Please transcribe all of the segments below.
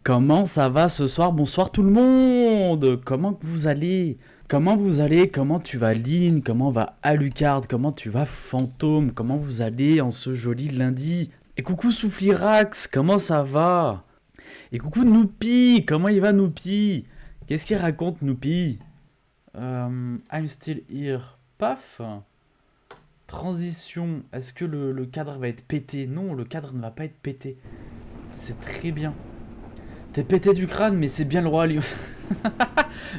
Comment ça va ce soir? Bonsoir tout le monde. Comment vous allez? Comment vous allez? Comment tu vas Lynn? Comment va Alucard? Comment tu vas Fantôme? Comment vous allez en ce joli lundi? Et coucou Soufflirax, comment ça va? Et coucou Noupi, comment il va Noupi? Qu'est-ce qu'il raconte Noupi? I'm still here. Paf. Transition, est-ce que le cadre va être pété? Non, le cadre ne va pas être pété. C'est très bien. T'es pété du crâne, mais c'est bien le roi lion.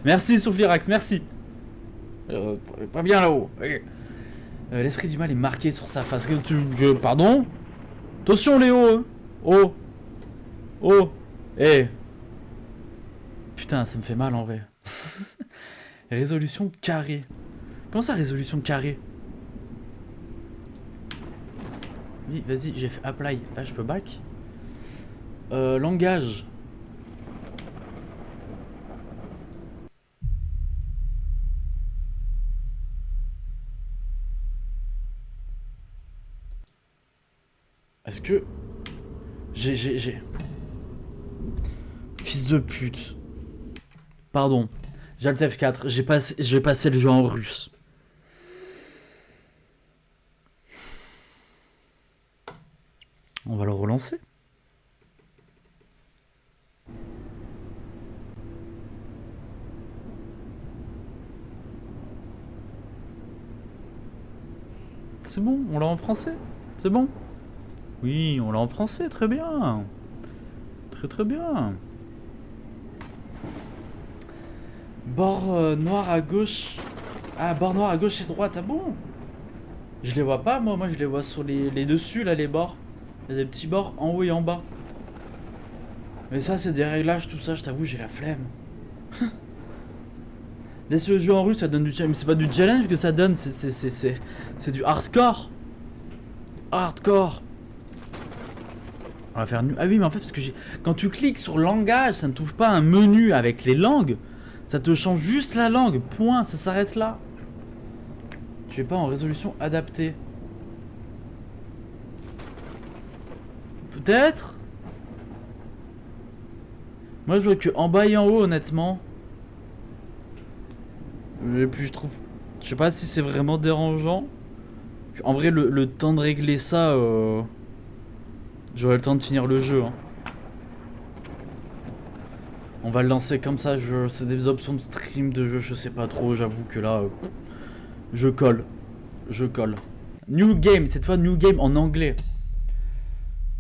Merci Soufflirax, merci. Pas bien là-haut. L'esprit du mal est marqué sur sa face. Pardon? Attention Léo hein. Oh. Oh. Eh. Putain, ça me fait mal en vrai. Résolution carrée. Comment ça, résolution carrée? Oui, vas-y, j'ai fait apply. Là, je peux back. Langage. Est-ce que... J'ai... Fils de pute. Pardon. J'alt F4. J'ai passé le jeu en russe. On va le relancer. C'est bon, on l'a en français. C'est bon. Oui, on l'a en français, très bien. Très bien. Bord noir à gauche. Ah, bord noir à gauche et droite, ah bon? Je les vois pas, moi je les vois sur les dessus, là, les bords. Il y a des petits bords en haut et en bas. Mais ça, c'est des réglages, tout ça, je t'avoue, j'ai la flemme. Laisse le jeu en russe, ça donne du challenge. Mais c'est pas du challenge que ça donne, c'est du hardcore. Hardcore. On va faire nu. Ah oui, mais en fait, parce que quand tu cliques sur langage, ça ne t'ouvre pas un menu avec les langues. Ça te change juste la langue. Point, ça s'arrête là. Tu es pas en résolution adaptée. Peut-être. Moi, je vois que en bas et en haut, honnêtement. Et puis, je trouve. Je sais pas si c'est vraiment dérangeant. En vrai, le temps de régler ça. J'aurai le temps de finir le jeu. Hein. On va le lancer comme ça. C'est des options de stream de jeu, je sais pas trop. J'avoue que là. Je colle. New game, cette fois new game en anglais.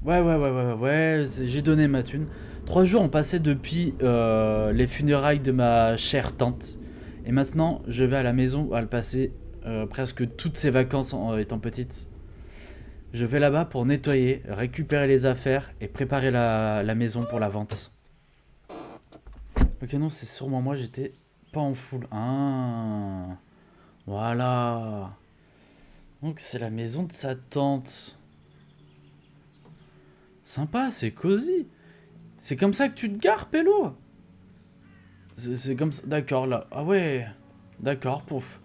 Ouais, j'ai donné ma thune. 3 jours ont passé depuis les funérailles de ma chère tante. Et maintenant, je vais à la maison où elle passait presque toutes ses vacances en étant petite. Je vais là-bas pour nettoyer, récupérer les affaires et préparer la maison pour la vente. Ok, non, c'est sûrement moi, j'étais pas en full. Ah, voilà. Donc c'est la maison de sa tante. Sympa, c'est cosy. C'est comme ça que tu te gares, Pélo? C'est comme ça. D'accord, là. Ah ouais. D'accord, pouf.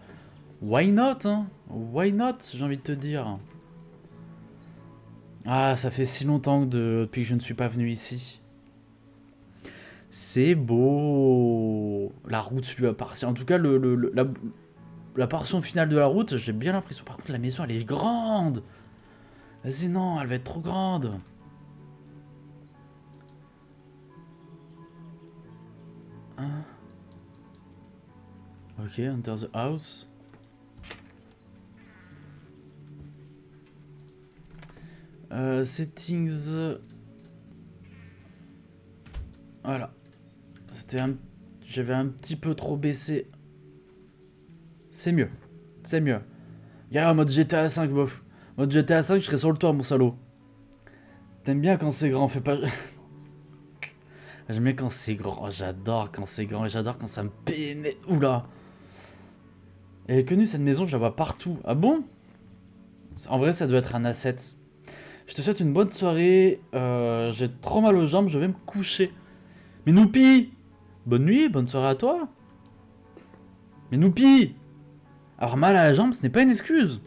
Why not, hein? Why not, j'ai envie de te dire. Ah, ça fait si longtemps depuis que je ne suis pas venu ici. C'est beau. La route lui appartient. En tout cas, la portion finale de la route, j'ai bien l'impression. Par contre, la maison, elle est grande. Vas-y, non, elle va être trop grande. Hein? Ok, enter the house. Settings. Voilà. J'avais un petit peu trop baissé. C'est mieux. C'est mieux. Regarde, en mode GTA 5, bof. Mode GTA 5, je serais sur le toit, mon salaud. T'aimes bien quand c'est grand, fais pas... J'aime bien quand c'est grand. J'adore quand c'est grand et j'adore quand ça me pénètre. Oula. Elle est connue, cette maison, je la vois partout. Ah bon? En vrai, ça doit être un asset. Je te souhaite une bonne soirée. J'ai trop mal aux jambes, je vais me coucher. Mais Noupi! Bonne nuit, bonne soirée à toi. Mais Noupi! Alors mal à la jambe, ce n'est pas une excuse.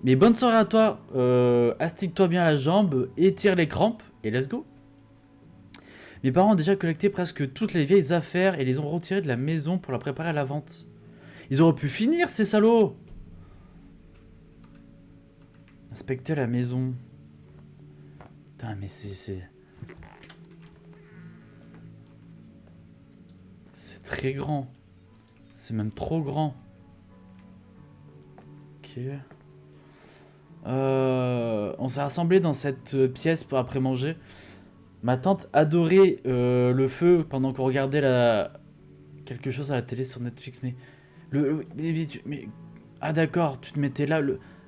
Mais bonne soirée à toi. Astique-toi bien la jambe, étire les crampes et let's go. Mes parents ont déjà collecté presque toutes les vieilles affaires et les ont retirées de la maison pour la préparer à la vente. Ils auraient pu finir, ces salauds! Inspecter la maison. Putain, mais c'est... C'est très grand. C'est même trop grand. Ok. On s'est rassemblés dans cette pièce pour après manger. Ma tante adorait le feu pendant qu'on regardait quelque chose à la télé sur Netflix. Mais... Ah d'accord, tu te mettais là.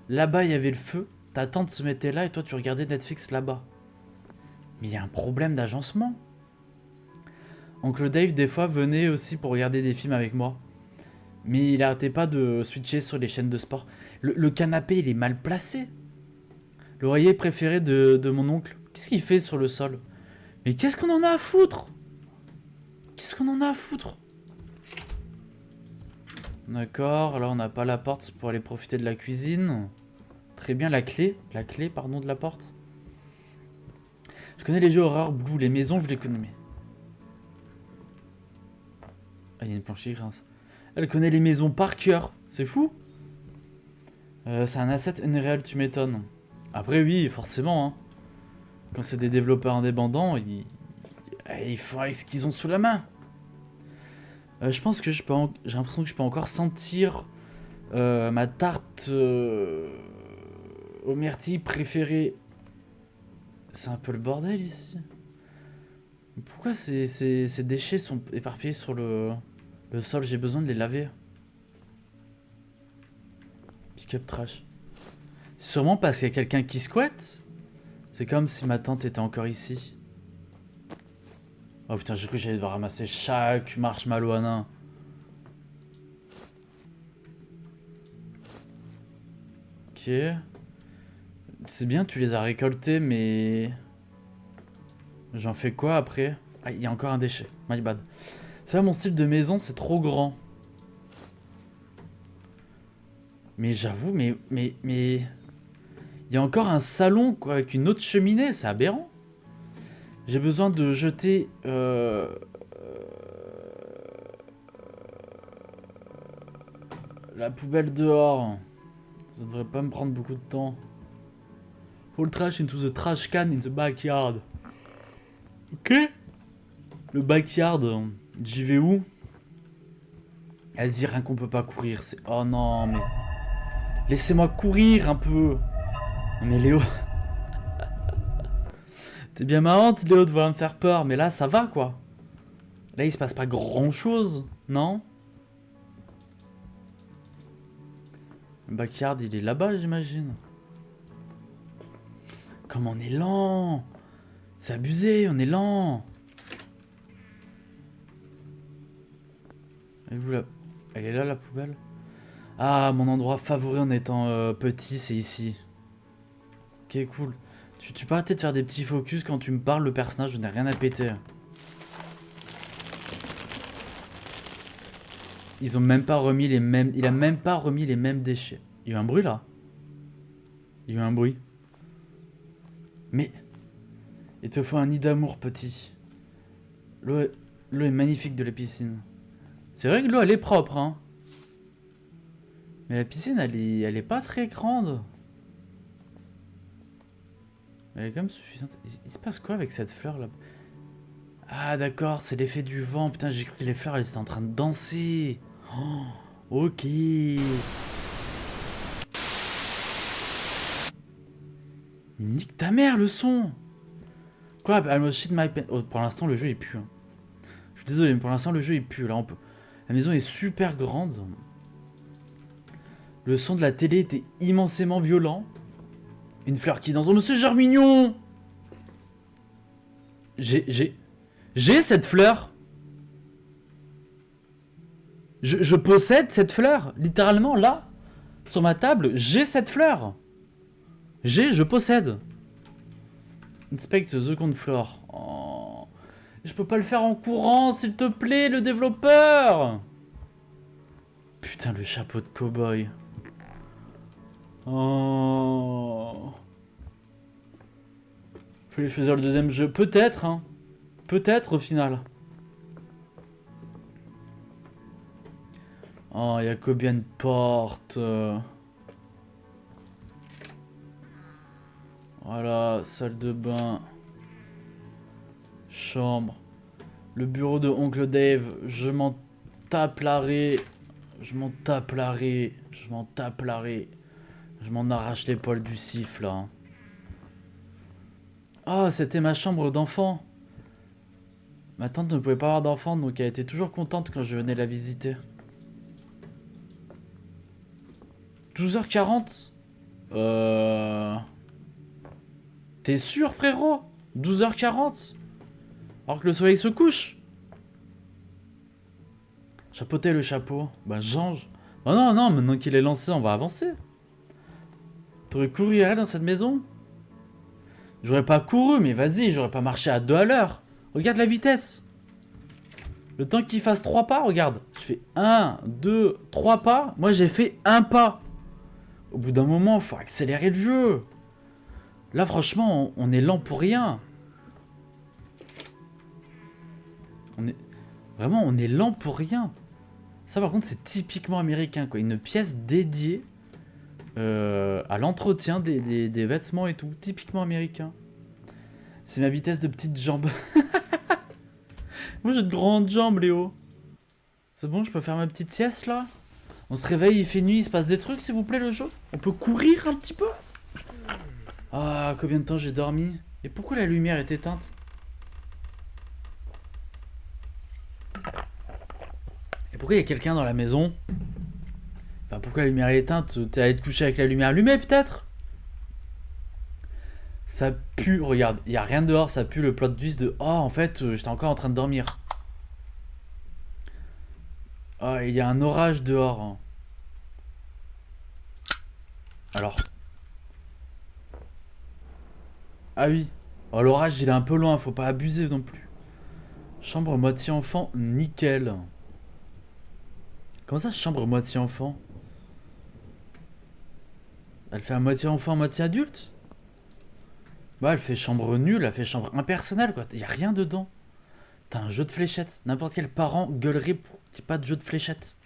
Là-bas, il y avait le feu. Ta tante se mettait là et toi, tu regardais Netflix là-bas. Mais il y a un problème d'agencement. Oncle Dave, des fois, venait aussi pour regarder des films avec moi. Mais il arrêtait pas de switcher sur les chaînes de sport. Le canapé, il est mal placé. L'oreiller préféré de mon oncle. Qu'est-ce qu'il fait sur le sol? Mais qu'est-ce qu'on en a à foutre? Qu'est-ce qu'on en a à foutre? D'accord, là on n'a pas la porte pour aller profiter de la cuisine. Très bien, la clé. La clé, pardon, de la porte. Je connais les jeux horreur Blue, les maisons, je les connais. Mais... Ah, il y a une planche qui grince. Elle connaît les maisons par cœur. C'est fou. C'est un asset Unreal, tu m'étonnes. Après, oui, forcément. Hein. Quand c'est des développeurs indépendants, ils font avec ce qu'ils ont sous la main. Je pense que j'ai l'impression que je peux encore sentir ma tarte aux myrtilles préférée. C'est un peu le bordel ici. Pourquoi ces déchets sont éparpillés sur le sol? J'ai besoin de les laver. Pick-up trash. Sûrement parce qu'il y a quelqu'un qui squatte. C'est comme si ma tante était encore ici. Oh putain, j'ai cru que j'allais devoir ramasser chaque marshmallow à nain. Ok. C'est bien, tu les as récoltés, mais... J'en fais quoi après? Ah, il y a encore un déchet. My bad. C'est pas mon style de maison, c'est trop grand. Mais j'avoue, mais... Il y a encore un salon, quoi, avec une autre cheminée, c'est aberrant. J'ai besoin de jeter... la poubelle dehors. Ça devrait pas me prendre beaucoup de temps. All trash into the trash can in the backyard. Ok. Le backyard, j'y vais où? Vas-y, rien qu'on peut pas courir. Oh non, mais... Laissez-moi courir un peu. Mais Léo... T'es bien marrante, Léo, de vouloir me faire peur. Mais là, ça va, quoi. Là, il se passe pas grand-chose, non? Le backyard, il est là-bas, j'imagine. Comme on est lent. C'est abusé, on est lent. Elle est là, la poubelle? Ah, mon endroit favori en étant petit, c'est ici. Ok, cool. Tu peux arrêter de faire des petits focus quand tu me parles, le personnage, je n'ai rien à péter. Ils ont même pas remis les mêmes... Il a même pas remis les mêmes déchets. Il y a eu un bruit, là? Il y a eu un bruit. Mais... Il te faut un nid d'amour, petit. L'eau est magnifique de la piscine. C'est vrai que l'eau, elle est propre, hein. Mais la piscine, elle est pas très grande. Elle est quand même suffisante. Il se passe quoi avec cette fleur, là? Ah, d'accord, c'est l'effet du vent. Putain, j'ai cru que les fleurs, elles étaient en train de danser. Oh, ok. Nique ta mère, le son. Quoi? Almost shit my pants. Oh, pour l'instant, le jeu, il pue. Hein. Je suis désolé, mais pour l'instant, le jeu, il pue. Là, on peut... La maison est super grande. Le son de la télé était immensément violent. Une fleur qui danse. Oh, mais c'est genre mignon. J'ai cette fleur. Je possède cette fleur. Littéralement, là, sur ma table, j'ai cette fleur. Je possède. Inspect the cornfloor. Oh. Je peux pas le faire en courant, s'il te plaît, le développeur. Putain, le chapeau de cow-boy. Oh. Faut les choisir le deuxième jeu. Peut-être, hein. Peut-être au final. Oh, il y a combien de portes Voilà, salle de bain. Chambre. Le bureau de Oncle Dave. Je m'en tape l'arrêt. Je m'en tape l'arrêt. Je m'en tape l'arrêt. Je m'en arrache les poils du siffle là. Ah, c'était ma chambre d'enfant. Ma tante ne pouvait pas avoir d'enfant, donc elle était toujours contente quand je venais la visiter. 12h40 T'es sûr, frérot? 12h40 alors que le soleil se couche. Chapeauter le chapeau. Bah, change. Oh non, non, maintenant qu'il est lancé, on va avancer. T'aurais couru à elle dans cette maison? J'aurais pas couru, mais vas-y, j'aurais pas marché à 2 à l'heure. Regarde la vitesse. Le temps qu'il fasse 3 pas, regarde. Je fais 1, 2, 3 pas. Moi, j'ai fait 1 pas. Au bout d'un moment, faut accélérer le jeu. Là, franchement, on est lent pour rien. Vraiment, on est lent pour rien. Ça, par contre, c'est typiquement américain, quoi. Une pièce dédiée à l'entretien des vêtements et tout. Typiquement américain. C'est ma vitesse de petite jambe. Moi, j'ai de grandes jambes, Léo. C'est bon, je peux faire ma petite sieste, là? On se réveille, il fait nuit, il se passe des trucs, s'il vous plaît, le jeu? On peut courir un petit peu? Ah, combien de temps j'ai dormi? Et pourquoi la lumière est éteinte? Et pourquoi il y a quelqu'un dans la maison? Enfin, pourquoi la lumière est éteinte? T'es allé te coucher avec la lumière allumée, peut-être? Ça pue, regarde, il n'y a rien dehors, ça pue le plot twist de... Oh, en fait, j'étais encore en train de dormir. Ah, il y a un orage dehors. Hein. Alors. Ah oui. Oh, l'orage, il est un peu loin, faut pas abuser non plus. Chambre moitié enfant, nickel. Comment ça, chambre moitié enfant? Elle fait à moitié enfant, moitié adulte? Bah, elle fait chambre nulle, elle fait chambre impersonnelle, quoi. Y a rien dedans. T'as un jeu de fléchettes. N'importe quel parent gueulerait pour qu'il n'y ait pas de jeu de fléchettes.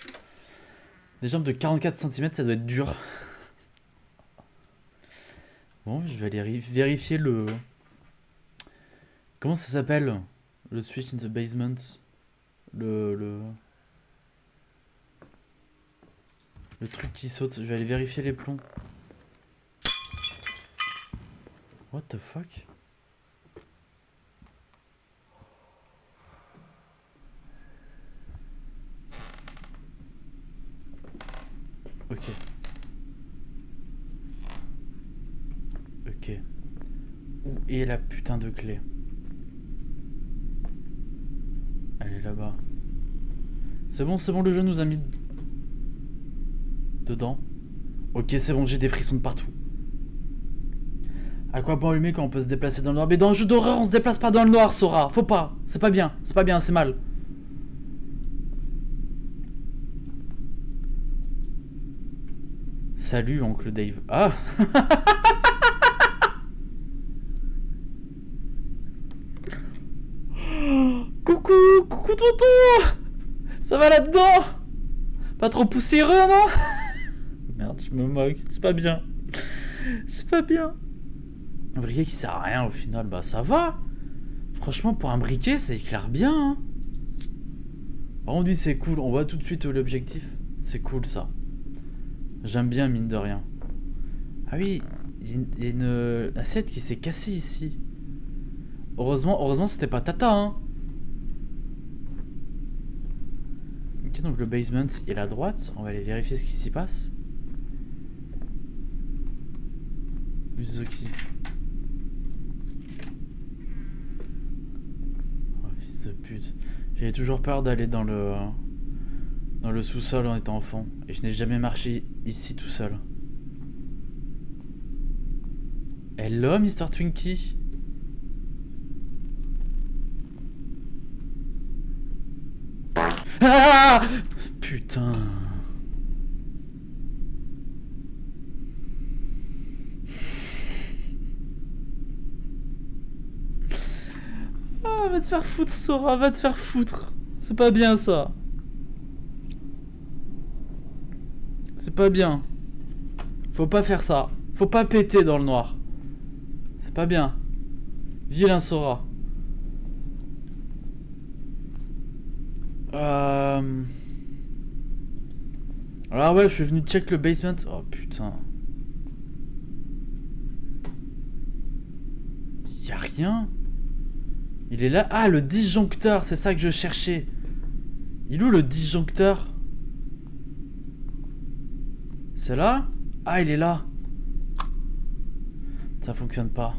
Des jambes de 44 cm, ça doit être dur. Bon, je vais aller vérifier le... Comment ça s'appelle? Le switch in the basement. Le truc qui saute. Je vais aller vérifier les plombs. What the fuck? Ok. Ok. Où est la putain de clé? Elle est là-bas. C'est bon, le jeu nous a mis... dedans. Ok, c'est bon, j'ai des frissons de partout. À quoi bon allumer quand on peut se déplacer dans le noir? Mais dans un jeu d'horreur, on se déplace pas dans le noir, Sora. Faut pas. C'est pas bien, c'est mal. Salut, oncle Dave. Ah. Coucou tonton. Ça va là-dedans? Pas trop poussiéreux, non? Merde, je me moque. C'est pas bien. C'est pas bien. Un briquet qui sert à rien au final, bah ça va. Franchement, pour un briquet, ça éclaire bien. Hein. Par contre, lui, c'est cool. On voit tout de suite l'objectif. C'est cool, ça. J'aime bien, mine de rien. Ah oui, il y a une assiette qui s'est cassée ici. Heureusement, c'était pas Tata, hein. Ok, donc le basement est à droite. On va aller vérifier ce qui s'y passe. Uzuki. Oh, fils de pute. J'avais toujours peur d'aller dans le sous-sol en étant enfant. Et je n'ai jamais marché ici tout seul. Hello, Mr. Twinkie. Ah! Putain. Ah, Ah, va te faire foutre, Sora, va te faire foutre. C'est pas bien, ça. C'est pas bien. Faut pas faire ça. Faut pas péter dans le noir. C'est pas bien. Vilain Sora. Alors ouais, je suis venu check le basement. Oh putain. Y'a rien. Il est là. Ah, le disjoncteur, c'est ça que je cherchais. Il est où le disjoncteur? C'est là? Ah, il est là. Ça fonctionne pas.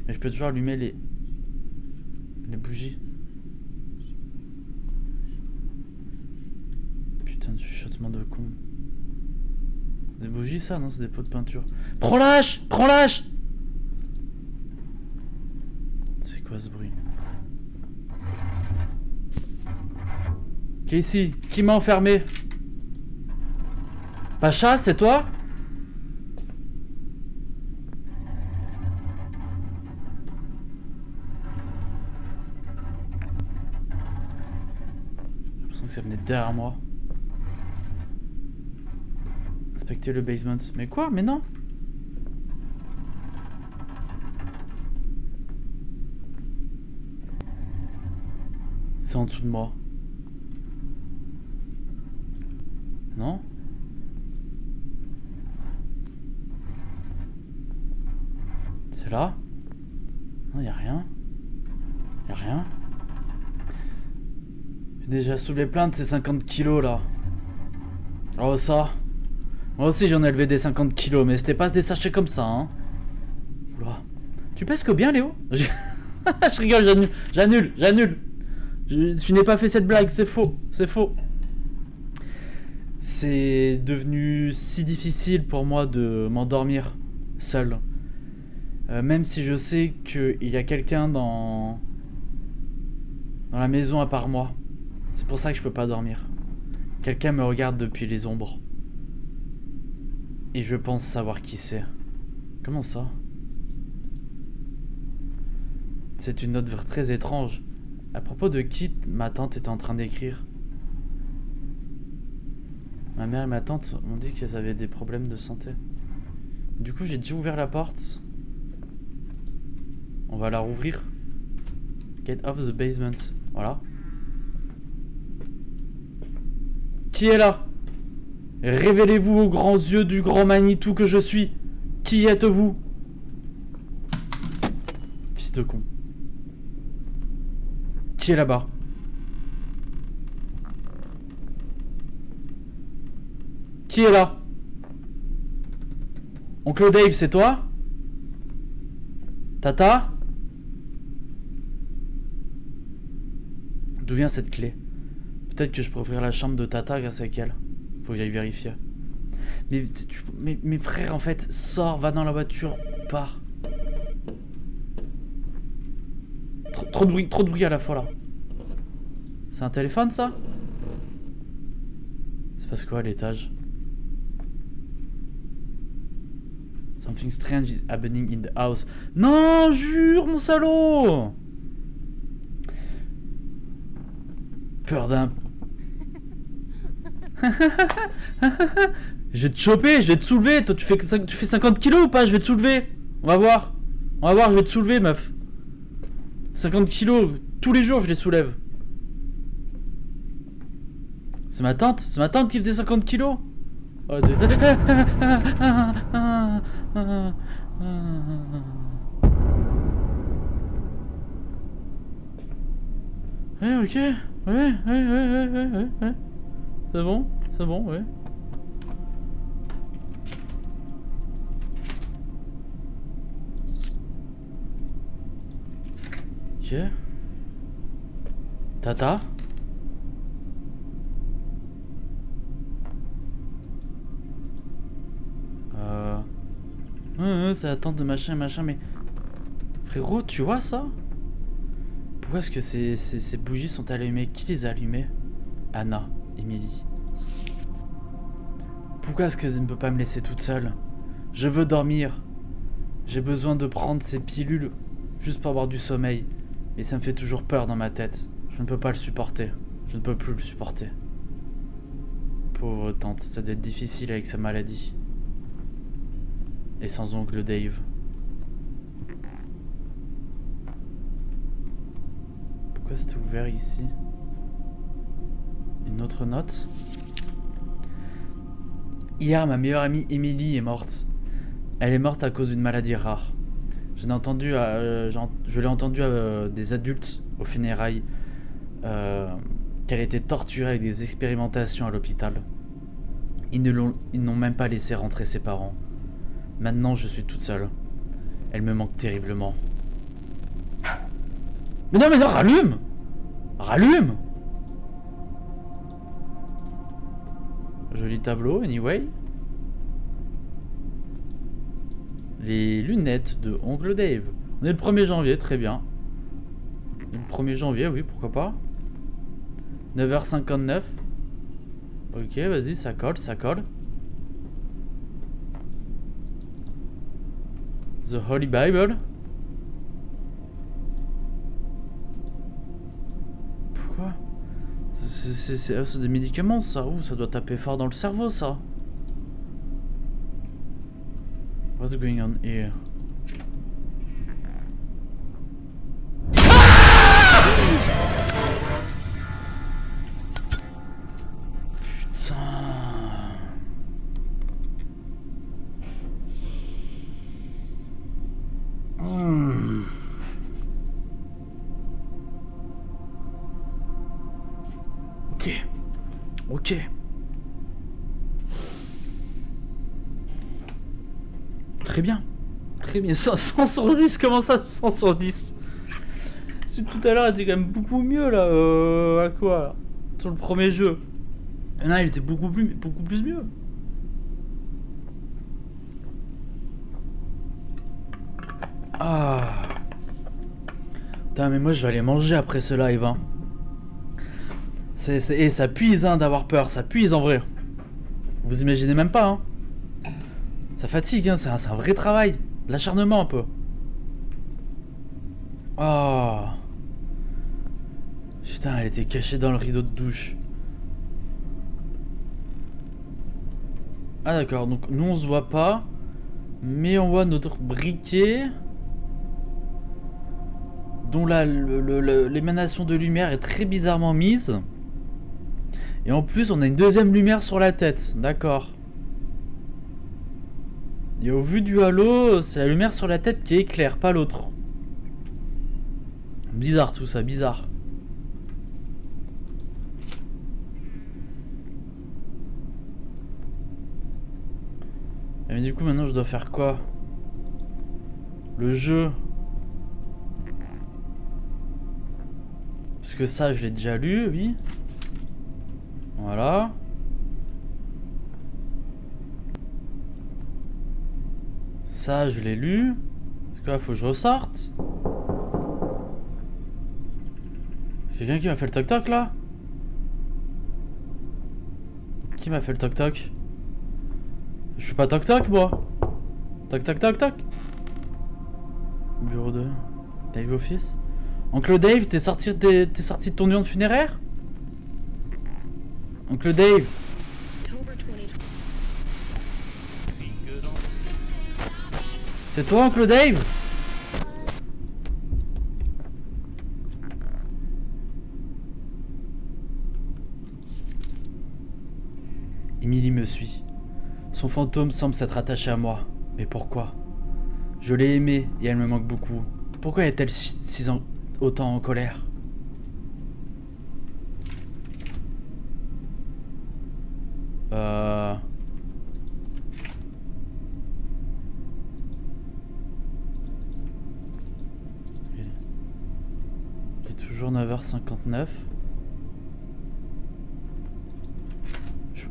Mais je peux toujours allumer les bougies. Putain de chuchotement de con. Des bougies ça? Non, c'est des pots de peinture. Prends l'âche! Prends l'âche! C'est quoi ce bruit? Qui est ici? Qui m'a enfermé? Pacha, c'est toi? J'ai l'impression que ça venait derrière moi. Inspecter le basement. Mais quoi? Mais non! C'est en dessous de moi. Non? C'est là? Non, y'a rien. Y'a rien. J'ai déjà soulevé plein de ces 50 kilos là. Oh ça. Moi aussi j'en ai levé des 50 kilos, mais c'était pas des sachets comme ça, hein. Oula. Tu pèses que bien, Léo? Je rigole, j'annule. Je n'ai pas fait cette blague, c'est faux, c'est faux. C'est devenu si difficile pour moi de m'endormir seul. Même si je sais qu'il y a quelqu'un dans la maison à part moi. C'est pour ça que je peux pas dormir. Quelqu'un me regarde depuis les ombres. Et je pense savoir qui c'est. Comment ça? C'est une note très étrange. À propos de qui ma tante était en train d'écrire? Ma mère et ma tante m'ont dit qu'elles avaient des problèmes de santé. Du coup, j'ai déjà ouvert la porte. On va la rouvrir. Get off the basement. Voilà. Qui est là? Révélez-vous aux grands yeux du grand Manitou que je suis. Qui êtes-vous? Fils de con. Qui est là-bas? Qui est là? Oncle Dave, c'est toi? Tata? D'où vient cette clé? Peut-être que je pourrais ouvrir la chambre de Tata grâce à elle. Faut que j'aille vérifier. Mais mes frères, en fait, sors, va dans la voiture, pars. Trop de bruit à la fois là. C'est un téléphone ça? C'est parce quoi à l'étage? Something strange is happening in the house. Non, jure, mon salaud! Peur d'un... Je vais te choper, je vais te soulever. Toi, tu fais 50 kilos ou pas? Je vais te soulever. On va voir, je vais te soulever, meuf. 50 kilos, tous les jours, je les soulève. C'est ma tante qui faisait 50 kilos. Oh, ouais, ok. Ouais. C'est bon, ouais. Ok. Tata? C'est la tante de machin, mais... Frérot, tu vois ça? Pourquoi est-ce que ces bougies sont allumées? Qui les a allumées? Anna, Emily. Pourquoi est-ce qu'elle ne peut pas me laisser toute seule? Je veux dormir. J'ai besoin de prendre ces pilules juste pour avoir du sommeil. Et ça me fait toujours peur dans ma tête. Je ne peux pas le supporter. Je ne peux plus le supporter. Pauvre tante, ça doit être difficile avec sa maladie. Et sans oncle Dave. Pourquoi c'était ouvert ici? Une autre note. Hier, ma meilleure amie Emily est morte. Elle est morte à cause d'une maladie rare. Je l'ai entendu des adultes aux funérailles qu'elle était torturée avec des expérimentations à l'hôpital. Ils n'ont même pas laissé rentrer ses parents. Maintenant, je suis toute seule. Elle me manque terriblement. Mais non, rallume! Rallume! Joli tableau, anyway. Les lunettes de Oncle Dave. On est le 1er janvier, très bien. Le 1er janvier, oui, pourquoi pas. 9h59. Ok, vas-y, ça colle, ça colle. The Holy Bible. Pourquoi? C'est des médicaments, ça. Ouh, ça doit taper fort dans le cerveau, ça. What's going on here? Putain. Ok. Ok. Très bien. Très bien. 100 sur 10, comment ça 100 sur 10? Celui de tout à l'heure était quand même beaucoup mieux là. À quoi là, sur le premier jeu. Non, il était beaucoup plus mieux. Ah. Putain, mais moi je vais aller manger après ce live. Hein. Et ça puise hein, d'avoir peur. Ça puise en vrai. Vous imaginez même pas. Hein. Ça fatigue, hein, c'est un vrai travail. L'acharnement un peu. Oh. Putain, elle était cachée dans le rideau de douche. Ah d'accord, donc nous on se voit pas. Mais on voit notre briquet. Dont l'émanation de lumière est très bizarrement mise. Et en plus on a une deuxième lumière sur la tête. D'accord. Et au vu du halo, c'est la lumière sur la tête qui éclaire, pas l'autre. Bizarre tout ça, bizarre. Et mais du coup maintenant je dois faire quoi? Le jeu. Parce que ça je l'ai déjà lu, oui. Voilà. Ça, je l'ai lu. Est-ce qu'il faut que je ressorte? C'est quelqu'un qui m'a fait le toc-toc là? Qui m'a fait le toc-toc? Je suis pas toc-toc moi. Toc-toc-toc-toc. Bureau de Dave Office. Oncle Dave, t'es sorti de ton urne funéraire? Oncle Dave. C'est toi, Oncle Dave? Emily me suit. Son fantôme semble s'être attaché à moi. Mais pourquoi? Je l'ai aimée et elle me manque beaucoup. Pourquoi est-elle autant en colère? J'ai toujours 9h59.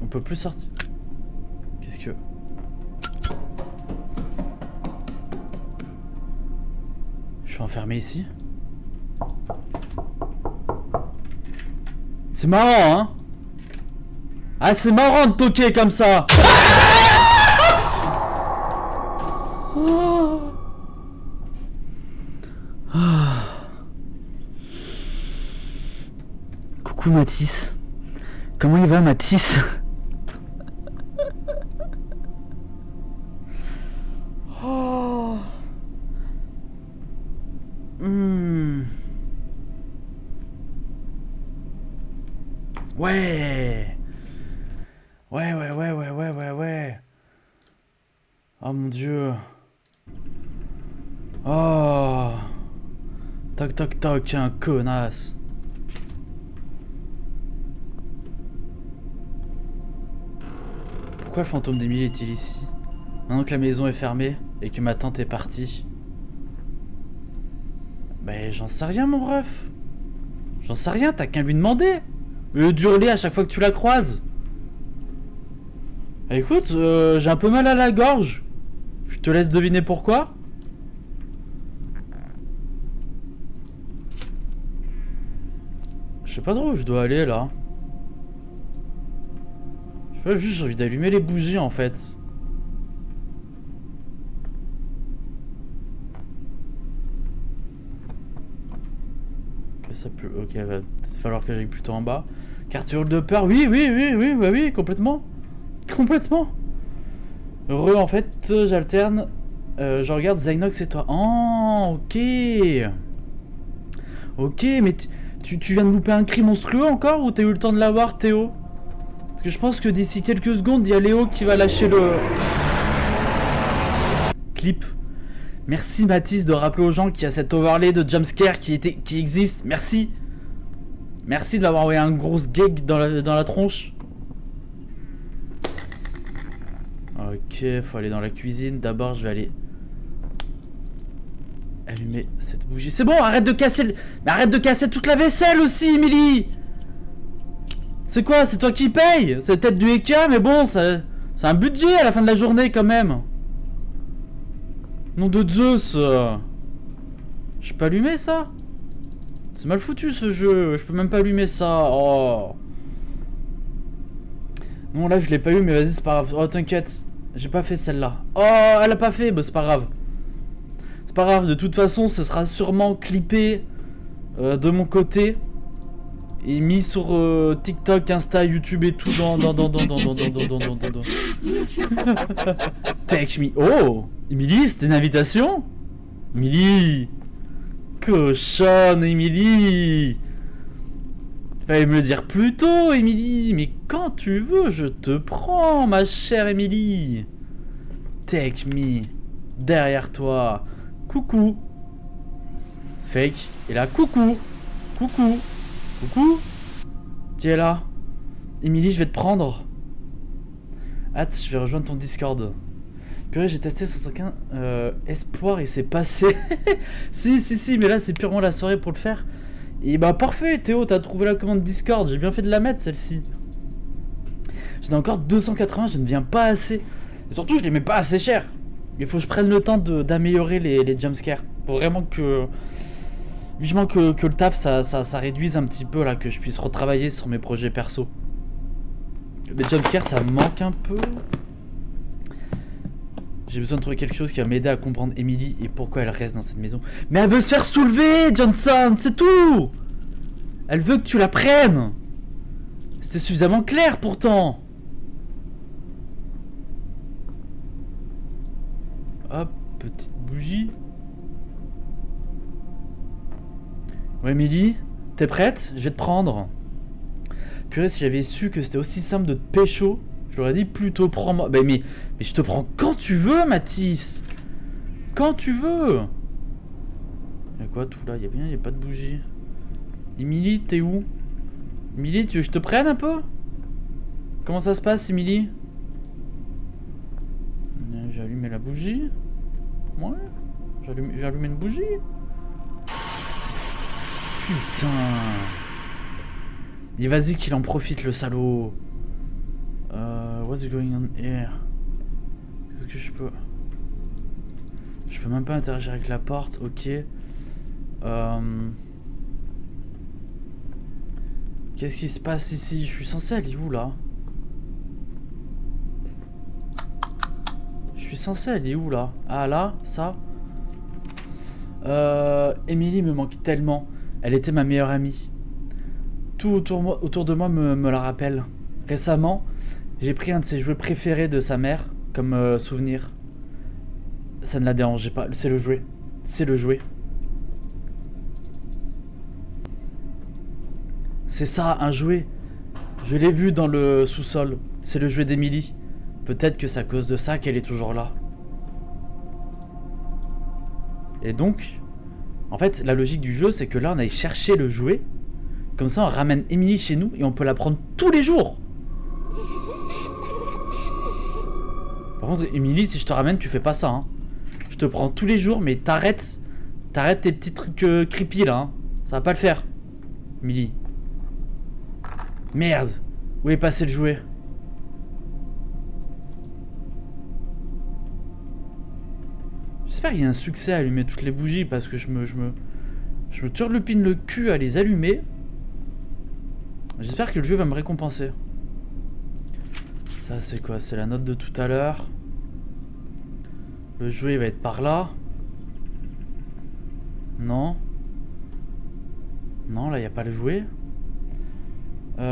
On peut plus sortir. Qu'est-ce que... Je suis enfermé ici. C'est marrant, hein? Ah, c'est marrant de toquer comme ça. Coucou Mathis. Comment il va Mathis? Oh. Ouais. Ouais. Oh mon dieu. Oh. Toc, un connasse. Pourquoi le fantôme d'Emily est-il ici? Maintenant que la maison est fermée et que ma tante est partie. Ben j'en sais rien mon ref. J'en sais rien, t'as qu'à lui demander. Au lieu d'hurler à chaque fois que tu la croises. Écoute, j'ai un peu mal à la gorge. Je te laisse deviner pourquoi. Je sais pas trop où je dois aller là. Je sais pas, juste j'ai envie d'allumer les bougies en fait. Que ça peut... Ok, va peut-être falloir que j'aille plutôt en bas. Carte de peur, oui, complètement. Complètement. Heureux en fait, j'alterne. Je regarde Zynox et toi. Oh, ok. Ok, mais tu viens de louper un cri monstrueux encore ou t'as eu le temps de l'avoir, Théo? Parce que je pense que d'ici quelques secondes, il y a Léo qui va lâcher le clip. Merci Mathis de rappeler aux gens qu'il y a cet overlay de jumpscare qui existe. Merci. Merci de m'avoir envoyé un gros gag dans la tronche. Ok, faut aller dans la cuisine. D'abord, je vais aller allumer cette bougie. C'est bon, arrête de casser Mais arrête de casser toute la vaisselle aussi, Emily. C'est quoi? C'est toi qui paye? C'est peut-être du Eka, mais bon, c'est un budget à la fin de la journée quand même. Nom de Zeus. Je peux allumer ça? C'est mal foutu ce jeu. Je peux même pas allumer ça. Oh. Non, là je l'ai pas eu, mais vas-y, c'est pas grave. Oh, t'inquiète. J'ai pas fait celle-là. Oh, elle a pas fait. Bah, c'est pas grave. C'est pas grave. De toute façon, ce sera sûrement clippé de mon côté. Et mis sur TikTok, Insta, YouTube et tout dans. Take me. Oh, Emily, c'était une invitation? Emily. Cochonne, Emily. Fallait me le dire plus tôt, Emily. Mais quand tu veux, je te prends, ma chère Emily. Take me. Derrière toi. Coucou. Fake. Et là, coucou. Coucou. Qui est là? Emily, je vais te prendre. Hâte, je vais rejoindre ton Discord. Purée, j'ai testé 151 espoir et c'est passé. si, mais là c'est purement la soirée pour le faire. Et bah parfait, Théo, t'as trouvé la commande Discord. J'ai bien fait de la mettre celle-ci. J'en ai encore 280, je ne viens pas assez. Et surtout, je les mets pas assez cher. Il faut que je prenne le temps d'améliorer les jumpscares. Pour vraiment que. Vivement que le taf ça réduise un petit peu là, que je puisse retravailler sur mes projets perso. Les jumpscares ça me manque un peu. J'ai besoin de trouver quelque chose qui va m'aider à comprendre Emily et pourquoi elle reste dans cette maison. Mais elle veut se faire soulever, Johnson, c'est tout. Elle veut que tu la prennes. C'était suffisamment clair pourtant. Hop, petite bougie. Ouais, Emily, t'es prête? Je vais te prendre. Purée, si j'avais su que c'était aussi simple de te pécho, je l'aurais dit plutôt prends-moi. Bah, mais je te prends quand tu veux, Mathis. Quand tu veux. Y'a quoi tout là? Y'a pas de bougie. Emily, t'es où? Emily, tu veux que je te prenne un peu? Comment ça se passe, Emily? J'ai allumé la bougie. Ouais. J'ai allumé une bougie. Putain. Et vas-y qu'il en profite, le salaud. What's going on here? Est-ce que je peux... Je peux même pas interagir avec la porte, ok. Qu'est-ce qui se passe ici? Je suis censé aller où là? Je suis censé aller où là? Ah là, ça. Emily me manque tellement. Elle était ma meilleure amie. Tout autour de moi me la rappelle. Récemment, j'ai pris un de ses jouets préférés de sa mère comme souvenir. Ça ne la dérangeait pas. C'est le jouet. C'est le jouet. C'est ça, un jouet. Je l'ai vu dans le sous-sol. C'est le jouet d'Emily. Peut-être que c'est à cause de ça qu'elle est toujours là. Et donc, en fait, la logique du jeu, c'est que là, on aille chercher le jouet. Comme ça, on ramène Emily chez nous et on peut la prendre tous les jours. Par contre, Emily, si je te ramène, tu fais pas ça. Hein. Je te prends tous les jours, mais t'arrêtes tes petits trucs creepy là. Hein. Ça va pas le faire, Emily. Merde. Où est passé le jouet? J'espère qu'il y a un succès à allumer toutes les bougies parce que je me turlupine le cul à les allumer. J'espère que le jeu va me récompenser. Ça c'est quoi? C'est la note de tout à l'heure. Le jouet va être par là. Non. Non, là il n'y a pas le jouet. Elle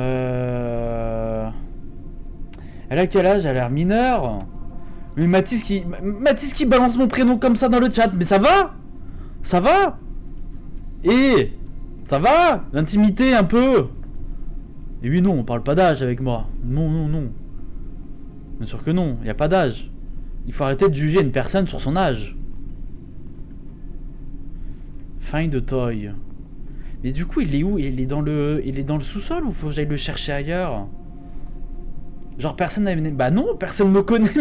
a quel âge? Elle a l'air mineure. Mais Mathis qui balance mon prénom comme ça dans le chat. Mais ça va? Ça va? Et ça va? L'intimité un peu. Et oui, non, on parle pas d'âge avec moi. Non, non, non. Bien sûr que non, il n'y a pas d'âge. Il faut arrêter de juger une personne sur son âge. Find a toy. Mais du coup, il est où? Il est dans le sous-sol ou faut que j'aille le chercher ailleurs? Genre personne n'a venu. Bah non, personne me connaît.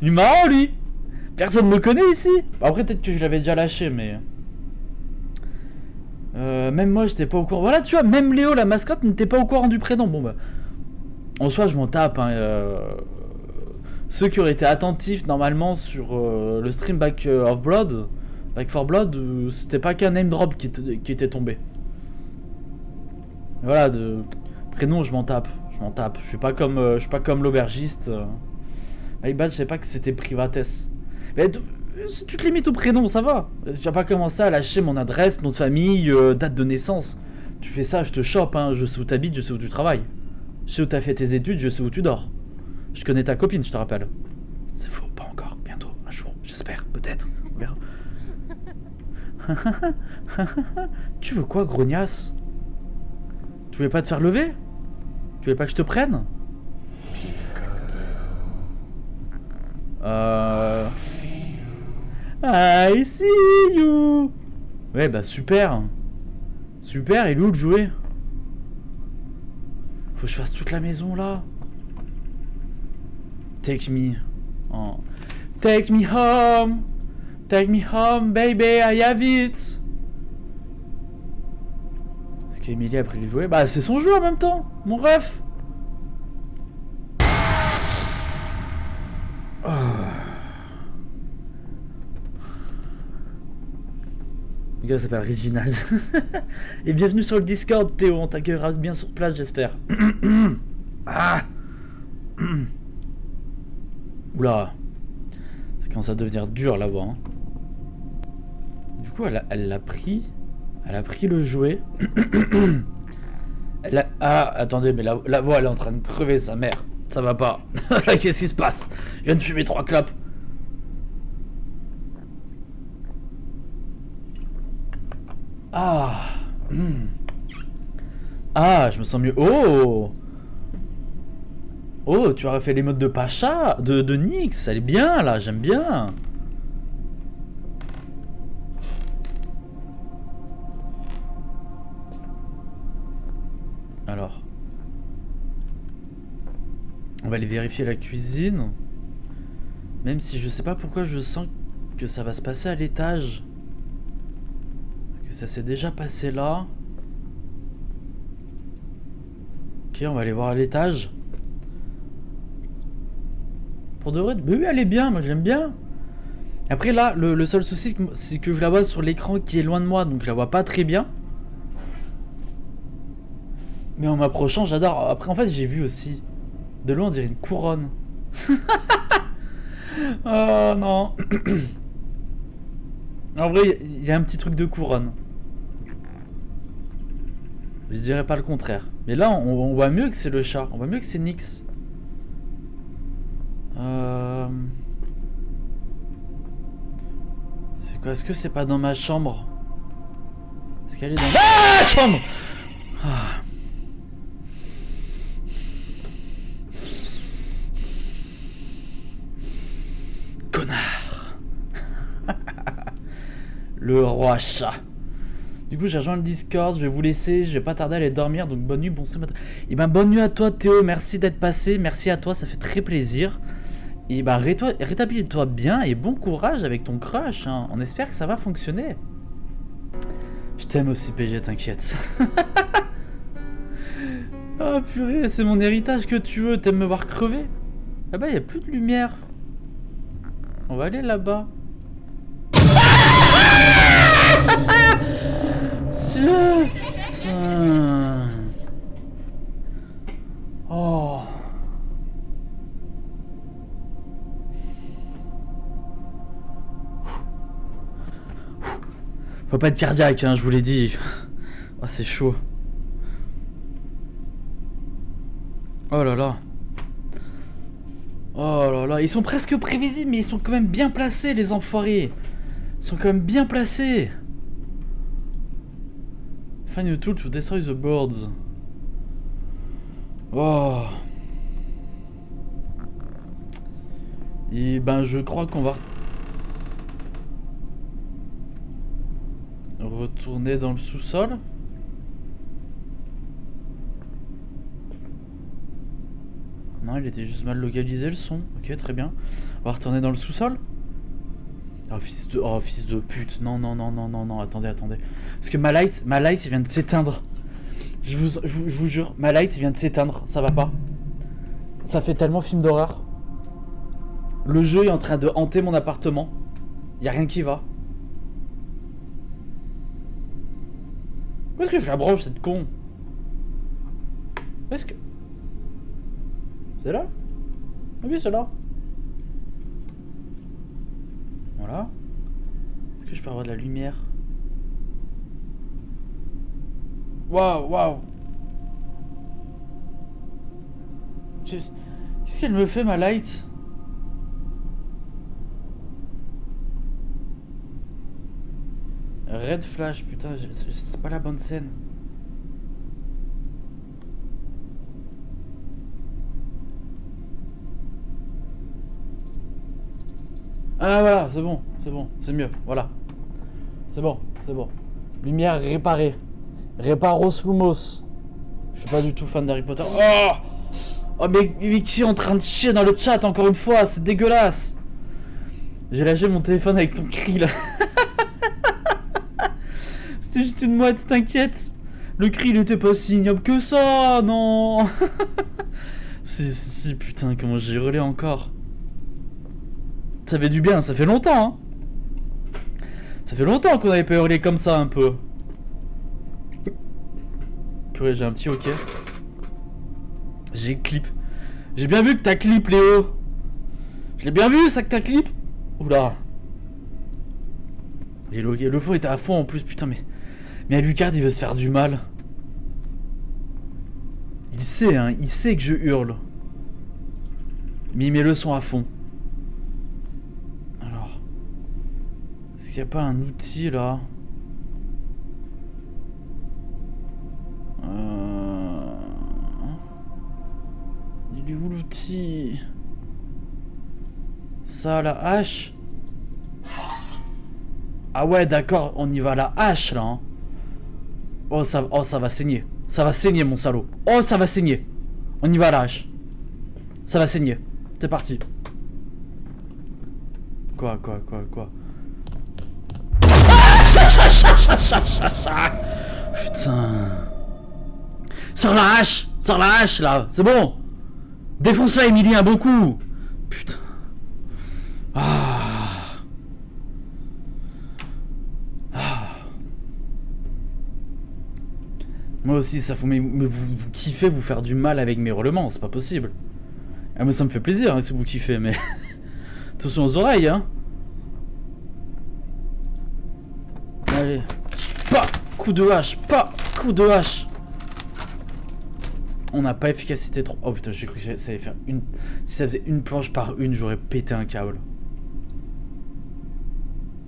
Il est marrant lui. Personne me connaît ici. Après peut-être que je l'avais déjà lâché, mais même moi j'étais pas au courant. Voilà, tu vois, même Léo la mascotte n'était pas au courant du prénom. Bon bah, en soi je m'en tape. Hein, ceux qui auraient été attentifs normalement sur le stream Back 4 Blood, c'était pas qu'un name drop qui était tombé. Voilà, de prénom je m'en tape. Je suis pas comme l'aubergiste. My bad, je sais pas que c'était privatesse. Mais si tu te limites au prénom, ça va. Tu vas pas commencer à lâcher mon adresse, nom de famille, date de naissance. Tu fais ça, je te chope, hein. Je sais où t'habites, je sais où tu travailles. Je sais où t'as fait tes études, je sais où tu dors. Je connais ta copine, je te rappelle. C'est faux, pas encore, bientôt, un jour, j'espère, peut-être. On verra. Tu veux quoi, grognasse? Tu voulais pas te faire lever? Tu voulais pas que je te prenne? I see you. Ouais bah super. Super, il est où le jouet? Faut que je fasse toute la maison là. Take me. Oh. Take me home. Take me home baby, I have it. Est-ce qu'Emilie a pris le jouet? Bah c'est son jouet en même temps, mon ref. Oh. Le gars s'appelle Reginald. Et bienvenue sur le Discord, Théo. On t'accueillera bien sur place, j'espère. Ah. Oula. Ça commence à devenir dur là-bas. Hein. Du coup, elle l'a pris. Elle a pris le jouet. Ah, attendez, mais la voix, elle est en train de crever sa mère. Ça va pas. Qu'est-ce qui se passe? Je viens de fumer 3 clopes. Ah. Ah, je me sens mieux. Oh. Oh, tu aurais fait les modes de Pacha, de Nyx. Elle est bien là, j'aime bien. Alors. On va aller vérifier la cuisine. Même si je sais pas pourquoi je sens que ça va se passer à l'étage. Parce que ça s'est déjà passé là. Ok, on va aller voir à l'étage. Pour de vrai, mais oui, elle est bien, moi je l'aime bien. Après là, le seul souci, c'est que je la vois sur l'écran qui est loin de moi, donc je la vois pas très bien. Mais en m'approchant, j'adore. Après, en fait, j'ai vu aussi. De loin, on dirait une couronne. Oh non. En vrai, il y a un petit truc de couronne. Je dirais pas le contraire. Mais là, on voit mieux que c'est le chat. On voit mieux que c'est Nyx. C'est quoi? Est-ce que c'est pas dans ma chambre? Est-ce qu'elle est dans ma chambre? Ah. Connard. Le roi chat. Du coup j'ai rejoint le Discord, je vais vous laisser, je vais pas tarder à aller dormir, donc bonne nuit, bon stream. Et ben bonne nuit à toi Théo, merci d'être passé, merci à toi, ça fait très plaisir. Et bah rétablis-toi bien et bon courage avec ton crush, hein. On espère que ça va fonctionner. Je t'aime aussi PG, t'inquiète. Ah purée, c'est mon héritage que tu veux, t'aimes me voir crever? Là-bas y a plus de lumière. On va aller là-bas. Putain. Oh. Faut pas être cardiaque, hein, je vous l'ai dit. Oh, c'est chaud. Oh là là. Oh là là, ils sont presque prévisibles, mais ils sont quand même bien placés, les enfoirés. Ils sont quand même bien placés. Find a tool to destroy the birds. Oh. Et ben je crois qu'on va retourner dans le sous-sol. Non, il était juste mal localisé le son. Ok, très bien. On va retourner dans le sous-sol. Oh fils de pute. Non, non, non, non, non, non. Attendez, attendez. Parce que ma light il vient de s'éteindre. Je vous jure, ma light il vient de s'éteindre. Ça va pas. Ça fait tellement film d'horreur. Le jeu est en train de hanter mon appartement. Y a rien qui va. Où est-ce que je la branche cette con? Où est-ce que... C'est là? Oui, c'est là. Voilà. Est-ce que je peux avoir de la lumière? Waouh, waouh. Qu'est-ce qu'elle me fait, ma light? Red flash, putain, c'est pas la bonne scène. Ah voilà, c'est bon, c'est mieux, voilà. C'est bon. Lumière réparée. Réparos Lumos. Je suis pas du tout fan d'Harry Potter. Oh, oh mais qui est en train de chier dans le chat encore une fois, c'est dégueulasse. J'ai lâché mon téléphone avec ton cri là. C'était juste une mouette, t'inquiète. Le cri il était pas si ignoble que ça, non. si, putain, comment j'ai hurlé encore. Ça fait du bien, ça fait longtemps, hein. Ça fait longtemps qu'on avait pas hurlé comme ça, un peu. Purée, j'ai un petit hockey. J'ai clip. J'ai bien vu que t'as clip, Léo. Je l'ai bien vu, ça, que t'as clip. Oula. Et le fond était à fond, en plus, putain, mais Alucard, il veut se faire du mal. Il sait, hein, il sait que je hurle. Mais il met le son à fond. Est-ce qu'il n'y a pas un outil là? Il est où l'outil? Ça, la hache? Ah ouais, d'accord, on y va à la hache là. Hein. Oh, ça va saigner. Ça va saigner, mon salaud. Oh, ça va saigner. On y va à la hache. Ça va saigner. C'est parti. Quoi? Putain. Sors la hache là, c'est bon. Défonce-la, Emilien, beaucoup. Putain. Moi aussi, ça faut. Mais vous kiffez vous faire du mal avec mes hurlements, c'est pas possible. Ah, mais ça me fait plaisir hein, si vous kiffez, mais. Attention aux oreilles, hein. Allez. Pas coup de hache, pas coup de hache. On n'a pas efficacité 3. Oh putain, j'ai cru que ça allait faire une... Si ça faisait une planche par une, j'aurais pété un câble.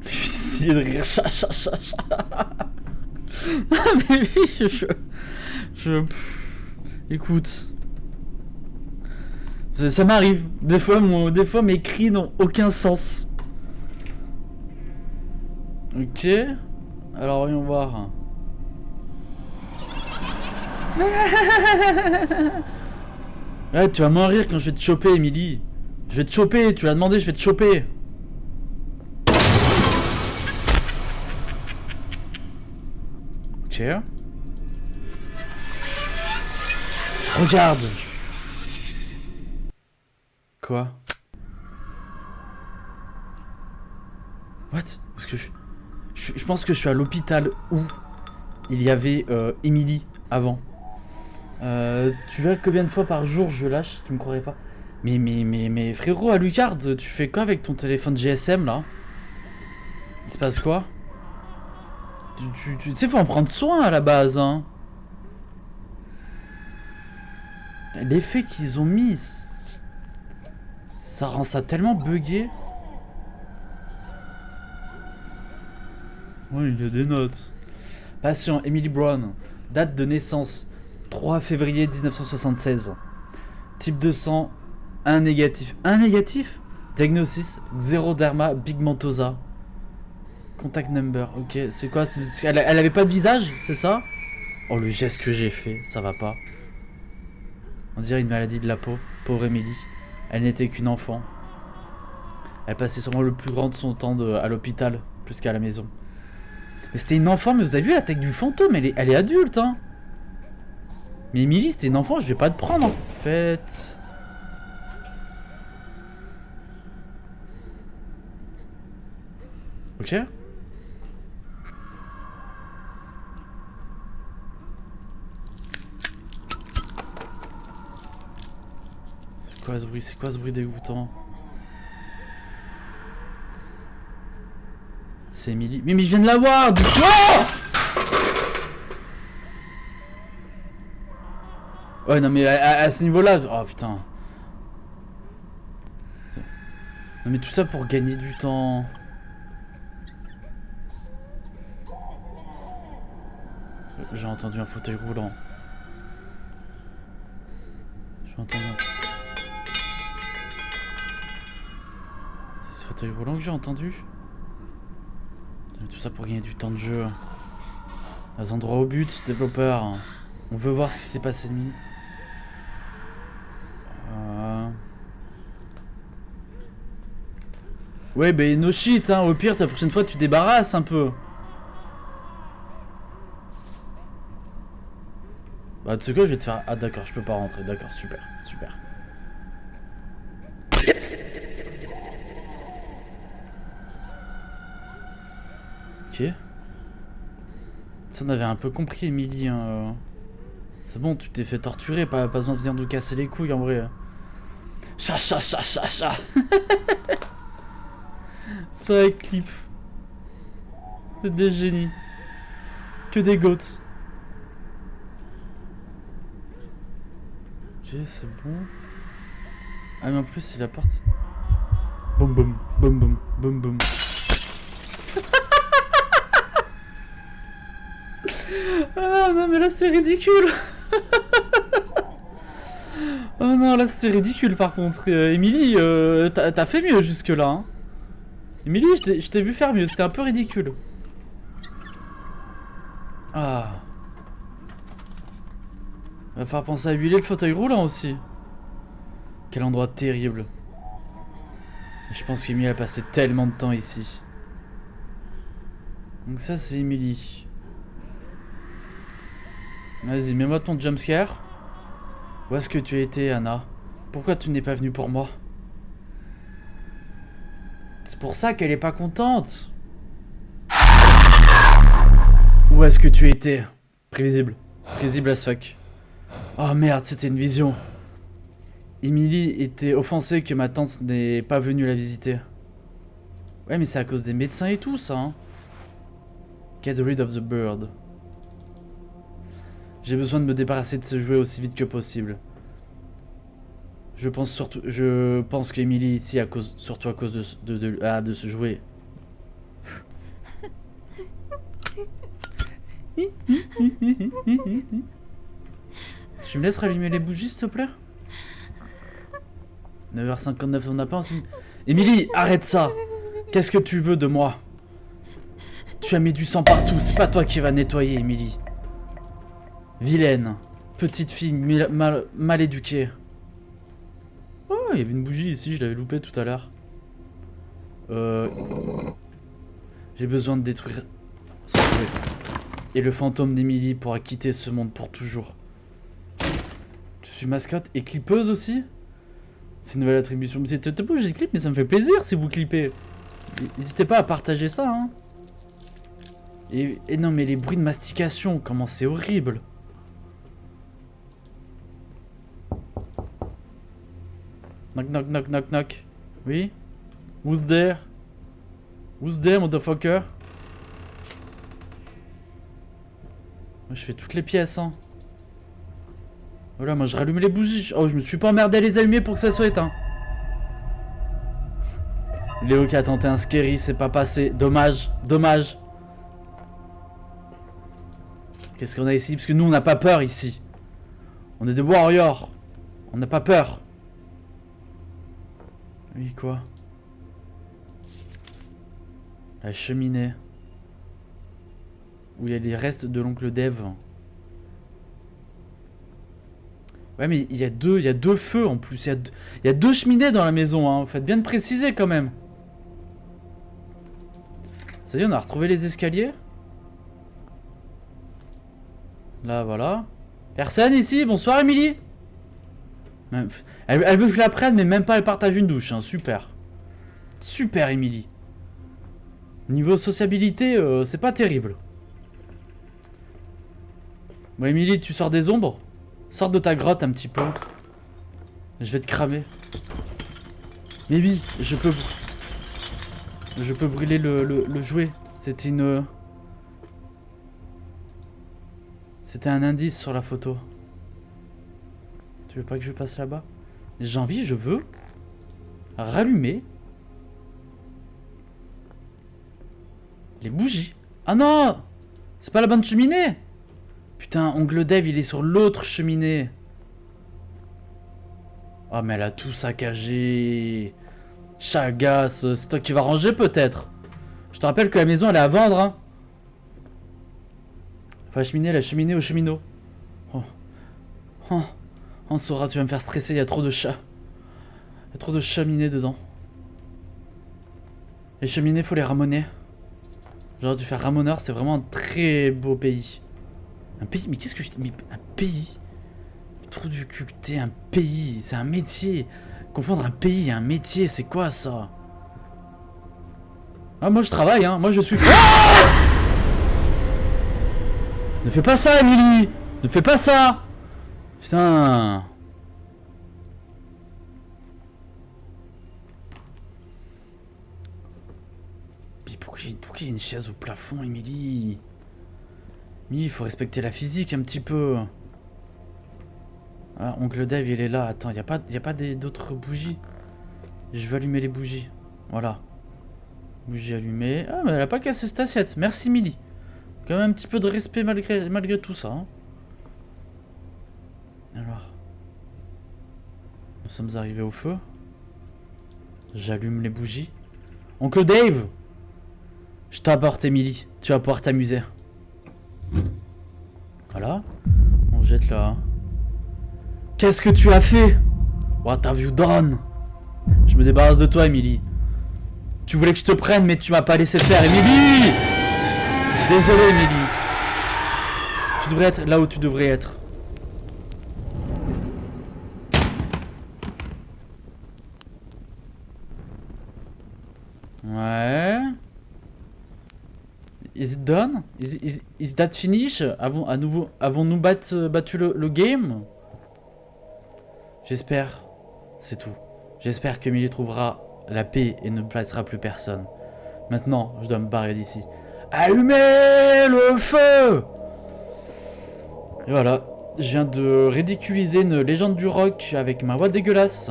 Je suis essayé de rire. Cha. Mais oui, écoute. Ça m'arrive. Des fois, mes cris n'ont aucun sens. Ok. Alors, voyons voir. Ouais, tu vas moins rire quand je vais te choper, Emily. Je vais te choper, tu l'as demandé, je vais te choper. Ok. Regarde. Quoi? What? Parce que je pense que je suis à l'hôpital où il y avait Emily avant. Tu verras combien de fois par jour je lâche, tu me croirais pas. Mais frérot, à Lucard, tu fais quoi avec ton téléphone GSM là? Il se passe quoi? Tu sais, faut en prendre soin à la base, hein. L'effet qu'ils ont mis, ça rend ça tellement buggé. Oui, il y a des notes. Patient, Emily Brown. Date de naissance, 3 février 1976. Type de sang, 1 négatif. 1 négatif? Diagnosis, xéroderma pigmentosa. Contact number, ok. C'est quoi? Elle avait pas de visage, c'est ça? Oh, le geste que j'ai fait, ça va pas. On dirait une maladie de la peau. Pauvre Emily. Elle n'était qu'une enfant. Elle passait sûrement le plus grand de son temps à l'hôpital, plus qu'à la maison. Mais c'était une enfant, mais vous avez vu la tête du fantôme, elle est adulte, hein. Mais Emily, c'était une enfant, je vais pas te prendre en fait. Ok. C'est quoi ce bruit? C'est quoi ce bruit dégoûtant? C'est Emily. Mais je viens de la voir du coup. Ouais, non, mais à ce niveau-là. Oh putain. Non, mais tout ça pour gagner du temps. J'ai entendu un fauteuil roulant. J'ai entendu un fauteuil. C'est ce fauteuil roulant que j'ai entendu? Tout ça pour gagner du temps de jeu. Les endroits au but, développeur. On veut voir ce qui s'est passé de mine. Ouais, bah no shit, hein. Au pire, la prochaine fois, tu débarrasses un peu. Bah, tu sais quoi, je vais te faire... Ah, d'accord, je peux pas rentrer. D'accord, super, super. Ok. Ça, on avait un peu compris, Emily. Hein. C'est bon, tu t'es fait torturer. Pas besoin de venir nous casser les couilles, en vrai. Cha. Ça clip. C'est des génies. Que des goats. Ok, c'est bon. Ah, mais en plus, c'est la partie. Boum boum, boum boum, boum boum. Ah non, mais là, c'est ridicule. Oh non, là, c'était ridicule par contre. Emily, t'as fait mieux jusque-là. Hein. Emily, je t'ai vu faire mieux, c'était un peu ridicule. Ah. Va falloir penser à huiler le fauteuil roulant aussi. Quel endroit terrible. Je pense qu'Emily a passé tellement de temps ici. Donc ça, c'est Emily. Vas-y, mets-moi ton jumpscare. Où est-ce que tu as été, Anna? Pourquoi tu n'es pas venue pour moi? C'est pour ça qu'elle est pas contente. Où est-ce que tu étais? Prévisible. Prévisible as fuck. Oh merde, c'était une vision. Emily était offensée que ma tante n'ait pas venue la visiter. Ouais, mais c'est à cause des médecins et tout, ça. Hein. Get rid of the bird. J'ai besoin de me débarrasser de ce jouet aussi vite que possible. Je pense qu'Emily ici, surtout à cause de ce jouet. Tu me laisses rallumer les bougies, s'il te plaît? 9h59, on n'a pas ensemble. Emily, arrête ça! Qu'est-ce que tu veux de moi? Tu as mis du sang partout, c'est pas toi qui vas nettoyer, Emily. Vilaine. Petite fille mal éduquée. Oh, il y avait une bougie ici, je l'avais loupé tout à l'heure. J'ai besoin de détruire ce jouet. Et le fantôme d'Emily pourra quitter ce monde pour toujours. Je suis mascotte et clippeuse aussi. C'est une nouvelle attribution. T'es pas obligé de clip, mais ça me fait plaisir si vous clippez. N'hésitez pas à partager ça, hein. Et non, mais les bruits de mastication, comment c'est horrible. Knock, knock, knock, knock, knock. Oui? Who's there? Who's there, motherfucker? Je fais toutes les pièces, hein. Voilà, moi je rallume les bougies. Oh, je me suis pas emmerdé à les allumer pour que ça soit éteint. Léo qui a tenté un scary, c'est pas passé. Dommage, dommage. Qu'est-ce qu'on a ici? Parce que nous, on n'a pas peur ici. On est des warriors. On n'a pas peur. Oui, quoi? La cheminée. Où il y a les restes de l'oncle Dev. Ouais, mais il y a deux feux en plus. Il y a deux cheminées dans la maison, hein. Faites bien de préciser quand même. Ça y est, on a retrouvé les escaliers. Là, voilà. Personne ici? Bonsoir, Emily. Elle veut que je la prenne, mais même pas elle partage une douche, hein. Super. Super, Emily. Niveau sociabilité, c'est pas terrible. Bon, Emily, tu sors des ombres? Sors de ta grotte un petit peu. Je vais te cramer. Mais oui, je peux brûler le jouet. C'était une... C'était un indice sur la photo. Tu veux pas que je passe là-bas? J'ai envie, je veux rallumer les bougies. Ah non! C'est pas la bonne cheminée! Putain, ongle Dev, il est sur l'autre cheminée. Oh, mais elle a tout saccagé. Chagasse, c'est toi qui vas ranger peut-être. Je te rappelle que la maison, elle est à vendre, hein. Enfin, la cheminée au cheminot. Oh. Oh. Oh, Sora, tu vas me faire stresser, il y a trop de chats. Il y a trop de cheminées dedans. Les cheminées, faut les ramoner. J'aurais dû faire ramoneur, c'est vraiment un très beau pays. Un pays? Mais qu'est-ce que je dis? Mais un pays? Trop du cul, t'es un pays, c'est un métier. Confondre un pays et un métier, c'est quoi ça? Ah, moi je travaille, hein, moi je suis... Ah! Ne fais pas ça, Emily! Ne fais pas ça! Putain! Mais pourquoi il y a une chaise au plafond, Emily? Mais il faut respecter la physique un petit peu. Ah, oncle Dave, il est là. Attends, y a pas d'autres bougies? Je vais allumer les bougies. Voilà. Bougie allumée. Ah, mais elle a pas cassé cette assiette. Merci, Millie. Quand même un petit peu de respect malgré tout ça. Hein. Alors. Nous sommes arrivés au feu. J'allume les bougies. Oncle Dave! Je t'apporte, Emily. Tu vas pouvoir t'amuser. Voilà. On jette là. Qu'est-ce que tu as fait? What have you done? Je me débarrasse de toi, Emily. Tu voulais que je te prenne, mais tu m'as pas laissé faire, Emily! Désolé, Emily. Tu devrais être là où tu devrais être. Ouais. Is it done? Is that finish? Avons-nous battu le game? J'espère. C'est tout. J'espère que Millie trouvera la paix et ne placera plus personne. Maintenant, je dois me barrer d'ici. Allumez le feu! Et voilà, je viens de ridiculiser une légende du rock avec ma voix dégueulasse.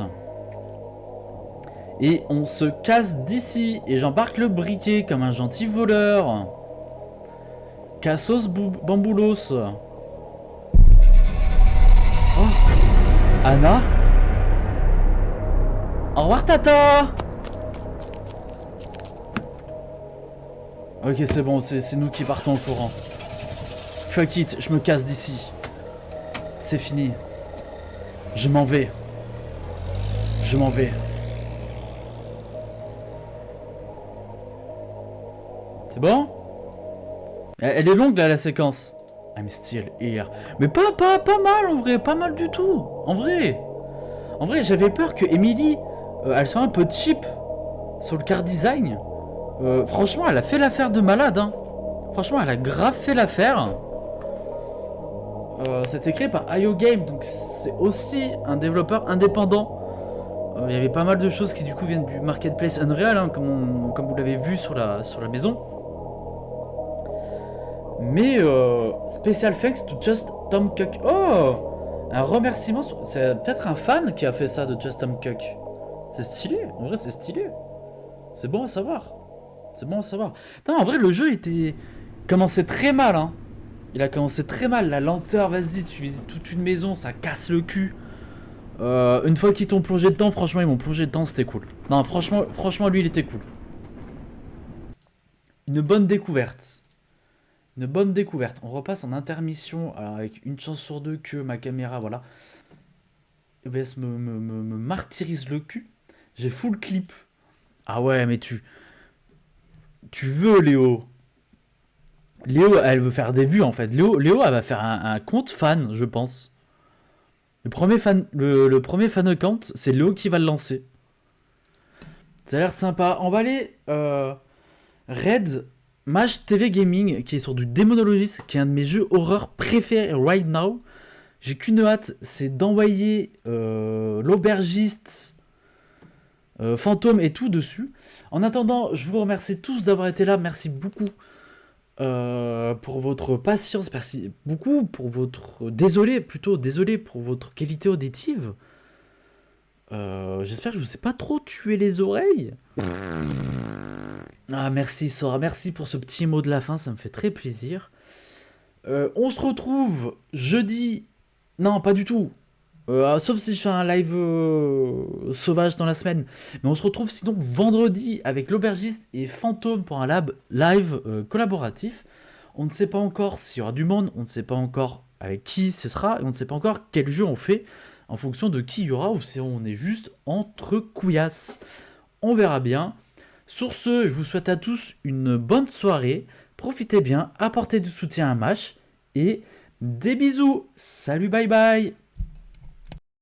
Et on se casse d'ici. Et j'embarque le briquet comme un gentil voleur. Cassos Bamboulos. Oh, Anna. Au revoir Tata. Ok, c'est bon, c'est nous qui partons en courant. Fuck it, je me casse d'ici. C'est fini. Je m'en vais. Je m'en vais. C'est bon? Elle est longue là la séquence. I'm still here. Mais pas mal en vrai, pas mal du tout. En vrai, j'avais peur que Emily, elle soit un peu cheap sur le car design. Franchement, elle a fait l'affaire de malade. Hein. Franchement, elle a grave fait l'affaire. C'est écrit par IO Game, donc c'est aussi un développeur indépendant. Il y avait pas mal de choses qui du coup viennent du marketplace Unreal, hein, comme vous l'avez vu sur la maison. Mais special thanks to Just Tom Cook. Oh, un remerciement. C'est peut-être un fan qui a fait ça de Just Tom Cook. C'est stylé. En vrai, c'est stylé. C'est bon à savoir. C'est bon à savoir. Putain, en vrai, le jeu était commençait très mal. Hein. Il a commencé très mal. La lenteur, vas-y, tu visites toute une maison, ça casse le cul. Une fois qu'ils t'ont plongé dedans, franchement, ils m'ont plongé dedans, c'était cool. Non, franchement, lui, il était cool. Une bonne découverte. Une bonne découverte. On repasse en intermission. Alors avec une chance sur deux que ma caméra, voilà, OBS me martyrise le cul. J'ai full clip. Ah ouais, mais tu veux Léo. Léo, elle veut faire des vues en fait. Léo elle va faire un compte fan, je pense. Le premier fan account, c'est Léo qui va le lancer. Ça a l'air sympa. On va aller Red Mash TV Gaming, qui est sur du Démonologist, qui est un de mes jeux horreur préférés right now. J'ai qu'une hâte, c'est d'envoyer l'aubergiste, fantôme et tout dessus. En attendant, je vous remercie tous d'avoir été là. Merci beaucoup pour votre patience. Merci beaucoup pour votre... Désolé pour votre qualité auditive. J'espère que je ne vous ai pas trop tué les oreilles. Ah, merci Sora, merci pour ce petit mot de la fin, ça me fait très plaisir. On se retrouve jeudi. Non, pas du tout. Sauf si je fais un live sauvage dans la semaine. Mais on se retrouve sinon vendredi avec l'aubergiste et Fantôme pour un live collaboratif. On ne sait pas encore s'il y aura du monde, on ne sait pas encore avec qui ce sera, et on ne sait pas encore quel jeu on fait en fonction de qui il y aura ou si on est juste entre couillasses. On verra bien. Sur ce, je vous souhaite à tous une bonne soirée. Profitez bien, apportez du soutien à Mash et des bisous. Salut, bye bye.